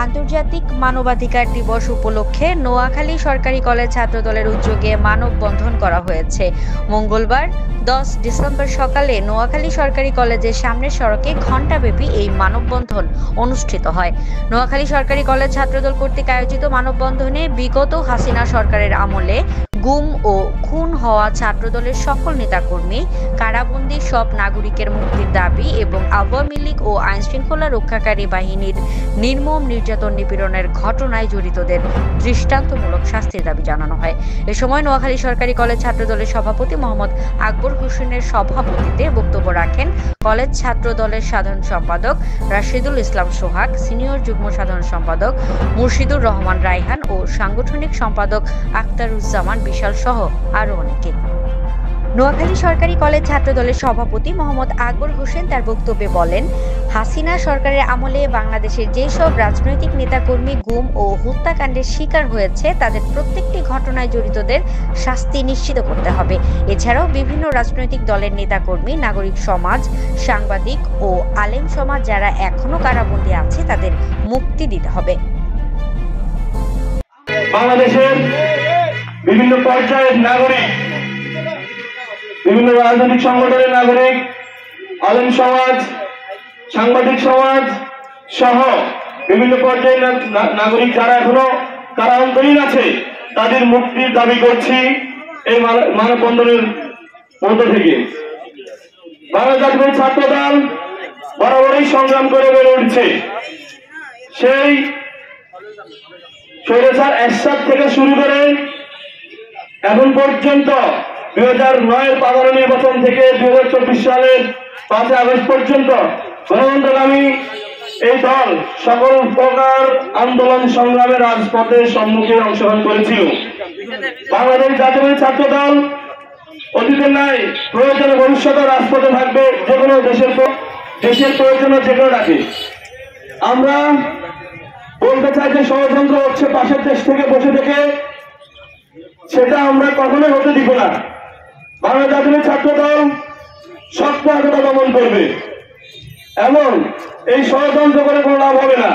আন্তর্জাতিক মানবাধিকার দিবস উপলক্ষে নোয়াখালী সরকারি কলেজ ছাত্রদলের উদ্যোগে মানববন্ধন করা হয়েছে। মঙ্গলবার 10 ডিসেম্বর সকালে নোয়াখালী সরকারি কলেজের সামনের সড়কে ঘণ্টাব্যাপী এই মানববন্ধন অনুষ্ঠিত হয়। নোয়াখালী সরকারি কলেজ ছাত্রদল কর্তৃক আয়োজিত মানববন্ধনে বিগত হাসিনা সরকারের আমলে গুম ও খুন হওয়া ছাত্রদলের সকল নেতাকর্মী, কারাবন্দী সব নাগরিকের মুক্তির দাবি এবং আওয়ামী লীগ ও আইনশৃঙ্খলা রক্ষাকারী বাহিনীর নির্মম নির্যাতন নিপীড়নের ঘটনায় জড়িতদের দৃষ্টান্তমূলক শাস্তির দাবি জানানো হয়। এ সময় নোয়াখালী সরকারি কলেজ ছাত্রদলের সভাপতি মোহাম্মদ আকবর হোসেনের সভাপতিত্বে বক্তব্য রাখেন কলেজ ছাত্রদলের সাধারণ সম্পাদক রাশিদুল ইসলাম সোহাগ, সিনিয়র যুগ্ম সাধারণ সম্পাদক মুর্শিদুর রহমান রায়হান ও সাংগঠনিক সম্পাদক আখতারুজ্জামান বিশাল সহ আরো অনেকে। নোয়াখালী সরকারি কলেজ ছাত্রদলের সভাপতি মোহাম্মদ আকবর হোসেন তার বক্তব্যে বলেন, হাসিনা সরকারের আমলে বাংলাদেশের যেসব রাজনৈতিক নেতাকর্মী গুম ও হত্যাকাণ্ডের শিকার হয়েছে তাদের প্রত্যেকটি ঘটনায় জড়িতদের শাস্তি নিশ্চিত করতে হবে। এছাড়াও বিভিন্ন রাজনৈতিক দলের নেতাকর্মী, নাগরিক সমাজ, সাংবাদিক ও আলেম সমাজ যারা এখনো কারাবন্দী আছে তাদের মুক্তি দিতে হবে। বাংলাদেশের বিভিন্ন পর্যায়ের নাগরিক, বিভিন্ন রাজনৈতিক সংগঠনের নাগরিক, আলেম সমাজ, সাংবাদিক সমাজ সহ বিভিন্ন পর্যায়ের নাগরিক যারা এখনো কারান্তরীণ আছে তাদের মুক্তির দাবি করছি এই মানববন্ধনের মধ্য থেকে। বাংলাদেশ জাতীয় ছাত্রদল বরাবরই সংগ্রাম করে বেড়ে উঠছে। সেই স্বৈরাচার এরশাদ থেকে শুরু করে এখন পর্যন্ত 2009-এর 15 নির্বাচন থেকে 2024 সালের 5 আগস্ট পর্যন্ত গণতন্ত্রগামী এই দল সকল প্রকার আন্দোলন সংগ্রামে রাজপথের সম্মুখে অংশগ্রহণ করেছিল। বাংলাদেশ জাতীয় ছাত্র দল অতীতের নাই প্রয়োজনে ভবিষ্যতে রাজপথে থাকবে, যে কোনো দেশের প্রয়োজনে যে কোনো রাখে। আমরা বলতে চাই যে ষড়যন্ত্র হচ্ছে পাশের দেশ থেকে বসে থেকে, সেটা আমরা কখনোই হতে দিব না। বাংলাদেশ জাতীয় ছাত্র দল শক্ত হাতে দমন করবে এবং এই ষড়যন্ত্র করে কোনো লাভ হবে না।